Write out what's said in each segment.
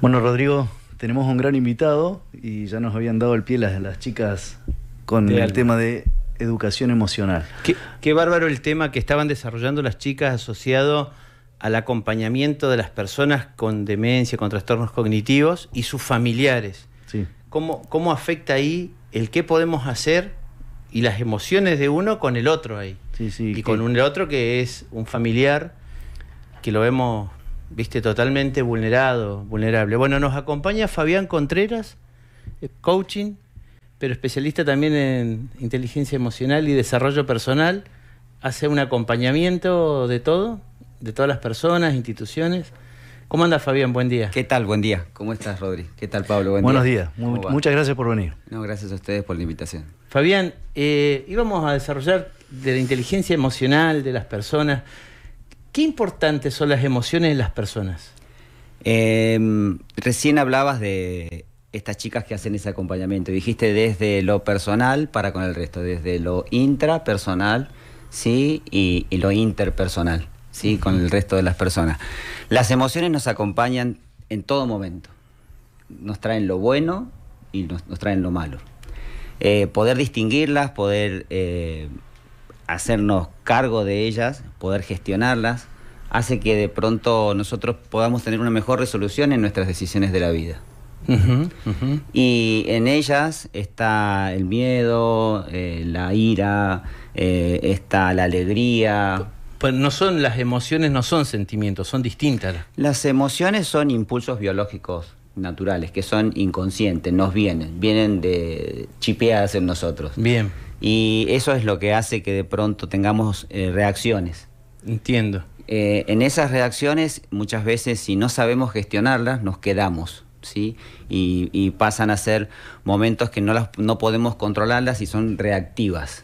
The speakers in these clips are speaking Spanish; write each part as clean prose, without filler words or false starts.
Bueno, Rodrigo, tenemos un gran invitado y ya nos habían dado el pie las chicas con el tema de educación emocional. Qué bárbaro el tema que estaban desarrollando las chicas asociado al acompañamiento de las personas con demencia, con trastornos cognitivos y sus familiares. Sí. ¿Cómo afecta ahí el qué podemos hacer y las emociones de uno con el otro ahí? Sí, sí, y con el otro que es un familiar que lo vemos, viste, totalmente vulnerable. Bueno, nos acompaña Fabián Contreras, coaching, pero especialista también en inteligencia emocional y desarrollo personal. Hace un acompañamiento de todo, de todas las personas, instituciones. ¿Cómo anda, Fabián? Buen día. ¿Qué tal? Buen día. ¿Cómo estás, Rodri? ¿Qué tal, Pablo? Buenos días. Muchas gracias por venir. No, gracias a ustedes por la invitación. Fabián, íbamos a desarrollar de la inteligencia emocional de las personas. ¿Qué importantes son las emociones en las personas? Recién hablabas de estas chicas que hacen ese acompañamiento. Dijiste desde lo personal para con el resto, desde lo intrapersonal, ¿sí? y lo interpersonal, ¿sí? Con el resto de las personas. Las emociones nos acompañan en todo momento. Nos traen lo bueno y nos traen lo malo. Poder distinguirlas, poder hacernos cargo de ellas, poder gestionarlas, hace que de pronto nosotros podamos tener una mejor resolución en nuestras decisiones de la vida. Y en ellas está el miedo, la ira, está la alegría. Pues no son las emociones, no son sentimientos, son distintas. Las emociones son impulsos biológicos naturales, que son inconscientes, nos vienen de chipeadas en nosotros. Bien. Y eso es lo que hace que de pronto tengamos reacciones. Entiendo. En esas reacciones, muchas veces, si no sabemos gestionarlas, nos quedamos, ¿sí? Y pasan a ser momentos que no podemos controlarlas y son reactivas,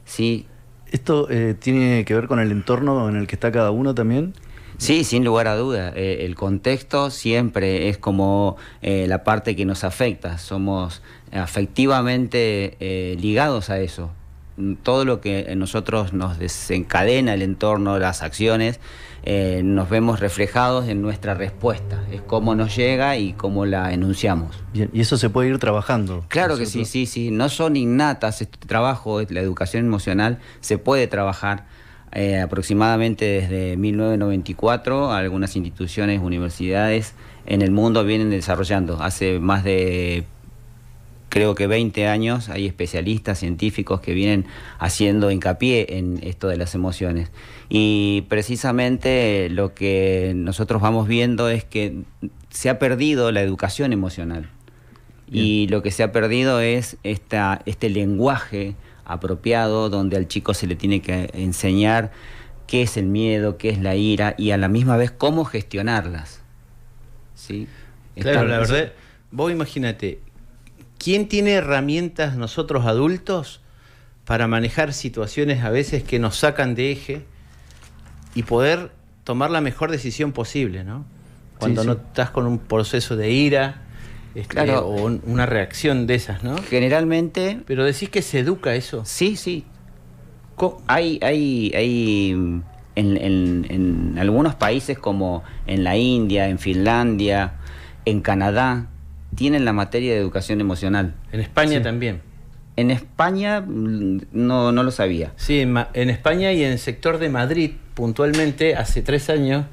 ¿sí? ¿Esto tiene que ver con el entorno en el que está cada uno también? Sí, sin lugar a duda. El contexto siempre es como la parte que nos afecta. Somos afectivamente ligados a eso. Todo lo que en nosotros nos desencadena el entorno, las acciones, nos vemos reflejados en nuestra respuesta. Es cómo nos llega y cómo la enunciamos. Bien, y eso se puede ir trabajando. Claro que sí. No son innatas. Este trabajo, la educación emocional, se puede trabajar. Aproximadamente desde 1994, algunas instituciones, universidades en el mundo vienen desarrollando. Hace más de, creo que 20 años, hay especialistas, científicos que vienen haciendo hincapié en esto de las emociones. Y precisamente lo que nosotros vamos viendo es que se ha perdido la educación emocional. Bien. Y lo que se ha perdido es este lenguaje apropiado, donde al chico se le tiene que enseñar qué es el miedo, qué es la ira y a la misma vez cómo gestionarlas, ¿sí? Claro, la verdad, vos imagínate, ¿quién tiene herramientas nosotros adultos para manejar situaciones a veces que nos sacan de eje y poder tomar la mejor decisión posible, ¿no? Cuando no estás con un proceso de ira, claro, o una reacción de esas, ¿no? Generalmente. Pero decís que se educa eso. Sí. Hay en algunos países como en la India, en Finlandia, en Canadá, tienen la materia de educación emocional. En España también. En España no lo sabía. Sí, en España y en el sector de Madrid, puntualmente, hace 3 años,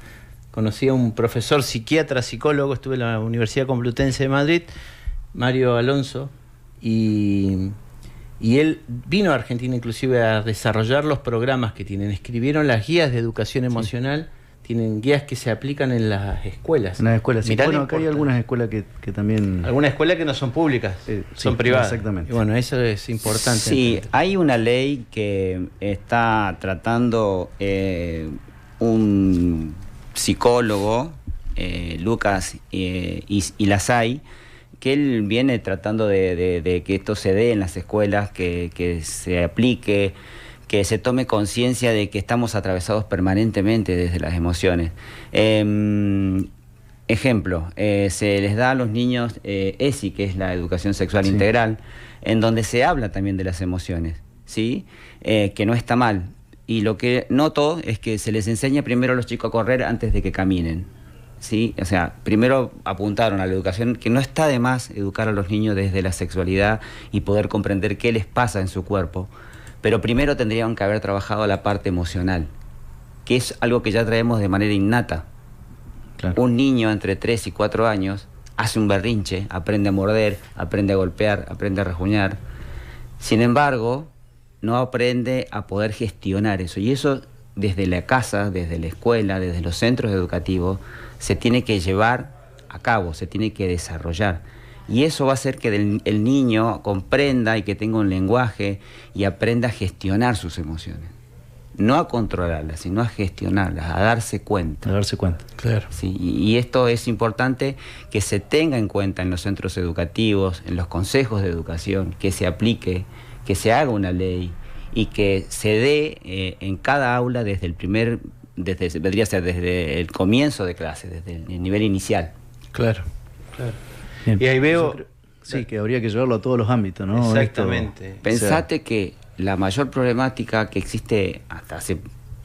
conocí a un profesor psiquiatra, psicólogo, estuve en la Universidad Complutense de Madrid, Mario Alonso, y él vino a Argentina inclusive a desarrollar los programas que tienen. Escribieron las guías de educación emocional, tienen guías que se aplican en las escuelas. En las escuelas, sí. Bueno, acá hay algunas escuelas que también... Algunas escuelas que no son públicas, son privadas. Exactamente. Y bueno, eso es importante. Sí, hay una ley que está tratando un psicólogo, Lucas Ilasay, que él viene tratando de que esto se dé en las escuelas, que se aplique, que se tome conciencia de que estamos atravesados permanentemente desde las emociones. Ejemplo, se les da a los niños ESI, que es la educación sexual integral, en donde se habla también de las emociones, ¿sí? Que no está mal. Y lo que noto es que se les enseña primero a los chicos a correr antes de que caminen. ¿sí? O sea, primero apuntaron a la educación, que no está de más educar a los niños desde la sexualidad y poder comprender qué les pasa en su cuerpo, pero primero tendrían que haber trabajado la parte emocional, que es algo que ya traemos de manera innata. Claro. Un niño entre 3 y 4 años hace un berrinche, aprende a morder, aprende a golpear, aprende a rajuñar. Sin embargo, no aprende a poder gestionar eso. Y eso desde la casa, desde la escuela, desde los centros educativos, se tiene que llevar a cabo, se tiene que desarrollar. Y eso va a hacer que el niño comprenda y que tenga un lenguaje y aprenda a gestionar sus emociones. No a controlarlas, sino a gestionarlas, a darse cuenta. A darse cuenta, claro. Sí, y esto es importante que se tenga en cuenta en los centros educativos, en los consejos de educación, que se aplique, que se haga una ley y que se dé en cada aula vendría a ser desde el comienzo de clase, desde el nivel inicial. Claro, claro. Bien. Y ahí veo... Sí, que habría que llevarlo a todos los ámbitos, ¿no? Exactamente. Pensate que la mayor problemática que existe hasta hace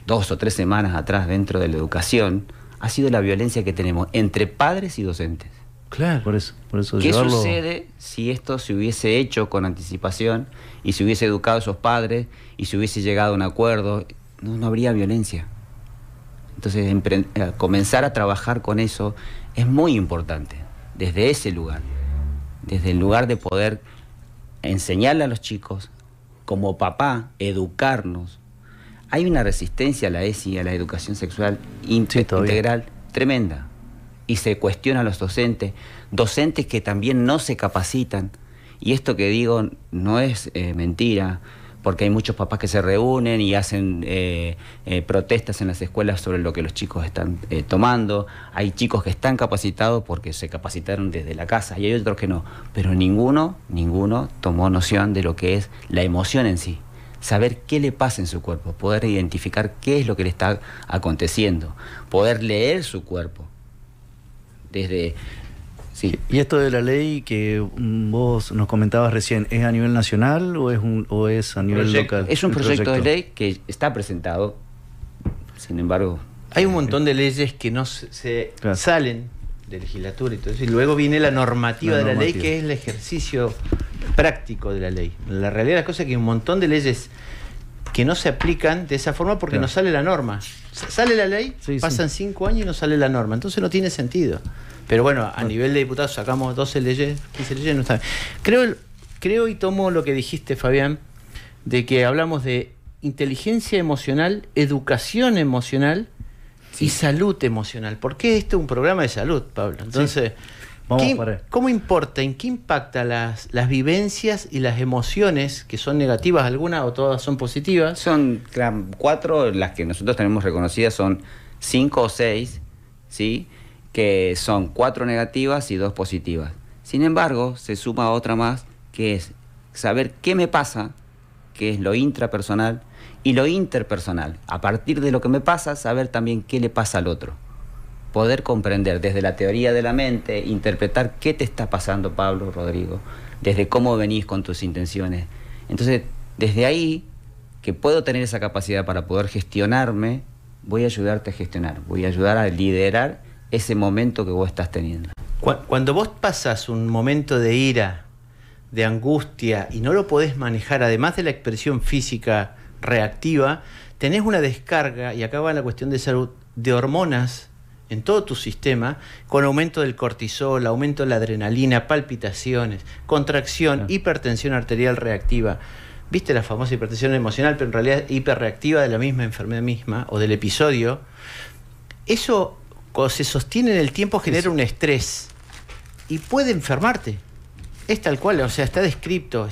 2 o 3 semanas atrás dentro de la educación ha sido la violencia que tenemos entre padres y docentes. Claro. Por eso ¿Qué sucede si esto se hubiese hecho con anticipación y se hubiese educado a esos padres y se hubiese llegado a un acuerdo? No habría violencia. Entonces, comenzar a trabajar con eso es muy importante, desde ese lugar, desde el lugar de poder enseñarle a los chicos, como papá, educarnos. Hay una resistencia a la ESI, a la educación sexual integral, tremenda. Y se cuestiona a los docentes que también no se capacitan. Y esto que digo no es mentira, porque hay muchos papás que se reúnen y hacen protestas en las escuelas sobre lo que los chicos están tomando. Hay chicos que están capacitados porque se capacitaron desde la casa y hay otros que no. Pero ninguno tomó noción de lo que es la emoción en sí. Saber qué le pasa en su cuerpo, poder identificar qué es lo que le está aconteciendo, poder leer su cuerpo. Sí. ¿Y esto de la ley que vos nos comentabas recién, es a nivel nacional o es a nivel local? Es un proyecto de ley que está presentado, sin embargo... Hay un montón de leyes que no claro, salen de legislatura y todo eso, y luego viene la normativa de la ley, que es el ejercicio práctico de la ley. La realidad de las cosas es que hay un montón de leyes que no se aplican de esa forma porque no sale la norma. Sale la ley, pasan 5 años y no sale la norma, entonces no tiene sentido. Pero bueno, a nivel de diputados sacamos 12 leyes, 15 leyes, no está bien. Creo y tomo lo que dijiste, Fabián, de que hablamos de inteligencia emocional, educación emocional y salud emocional. ¿Por qué este es un programa de salud, Pablo? Entonces, ¿cómo importa, en qué impacta las vivencias y las emociones, que son negativas algunas o todas son positivas? Son 4, las que nosotros tenemos reconocidas son 5 o 6, ¿sí?, que son 4 negativas y 2 positivas. Sin embargo, se suma otra más, que es saber qué me pasa, que es lo intrapersonal, y lo interpersonal. A partir de lo que me pasa, saber también qué le pasa al otro. Poder comprender desde la teoría de la mente, interpretar qué te está pasando, Pablo, Rodrigo, desde cómo venís con tus intenciones. Entonces, desde ahí, que puedo tener esa capacidad para poder gestionarme, voy a ayudarte a gestionar, voy a ayudar a liderar ese momento que vos estás teniendo. Cuando vos pasas un momento de ira, de angustia, y no lo podés manejar, además de la expresión física reactiva, tenés una descarga, y acá va la cuestión de salud, de hormonas en todo tu sistema, con aumento del cortisol, aumento de la adrenalina, palpitaciones, contracción, hipertensión arterial reactiva. ¿Viste la famosa hipertensión emocional, pero en realidad hiperreactiva de la misma enfermedad misma, o del episodio? Eso, cuando se sostiene en el tiempo, genera un estrés y puede enfermarte. Es tal cual, o sea, está descrito.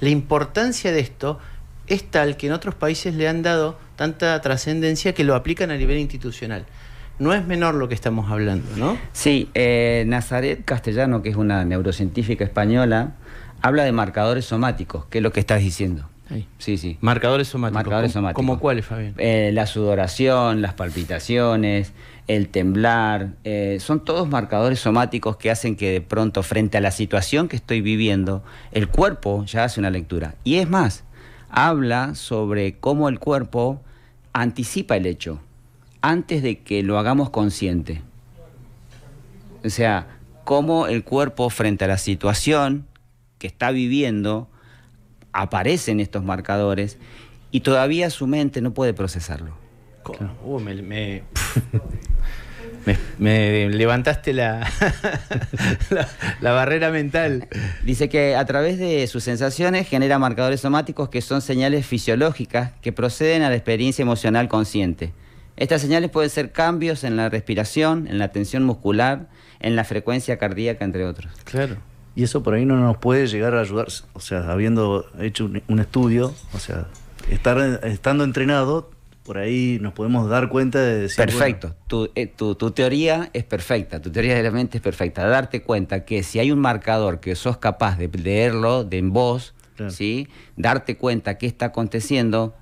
La importancia de esto es tal que en otros países le han dado tanta trascendencia que lo aplican a nivel institucional. No es menor lo que estamos hablando, ¿no? Sí, Nazaret Castellano, que es una neurocientífica española, habla de marcadores somáticos, que es lo que estás diciendo. Ahí. Sí. Marcadores somáticos. Marcadores somáticos. ¿Cómo cuáles, Fabián? La sudoración, las palpitaciones, el temblar, son todos marcadores somáticos que hacen que de pronto, frente a la situación que estoy viviendo, el cuerpo ya hace una lectura. Y es más, habla sobre cómo el cuerpo anticipa el hecho antes de que lo hagamos consciente. O sea, cómo el cuerpo frente a la situación que está viviendo aparecen estos marcadores y todavía su mente no puede procesarlo. Me levantaste la barrera mental. Dice que a través de sus sensaciones genera marcadores somáticos que son señales fisiológicas que proceden a la experiencia emocional consciente. Estas señales pueden ser cambios en la respiración, en la tensión muscular, en la frecuencia cardíaca, entre otros. Claro. Y eso por ahí no nos puede llegar a ayudar, o sea, habiendo hecho un estudio, o sea, estando entrenado, por ahí nos podemos dar cuenta de decir... Perfecto, bueno, tu teoría es perfecta, tu teoría de la mente es perfecta. Darte cuenta que si hay un marcador que sos capaz de leerlo en voz, claro, ¿sí? Darte cuenta qué está aconteciendo,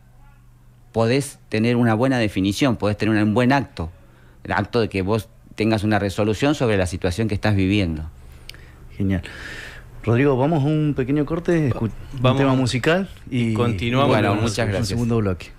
podés tener una buena definición, podés tener un buen acto, el acto de que vos tengas una resolución sobre la situación que estás viviendo. Genial. Rodrigo, vamos a un pequeño corte, un tema musical y continuamos. Bueno, muchas gracias. Un segundo bloque.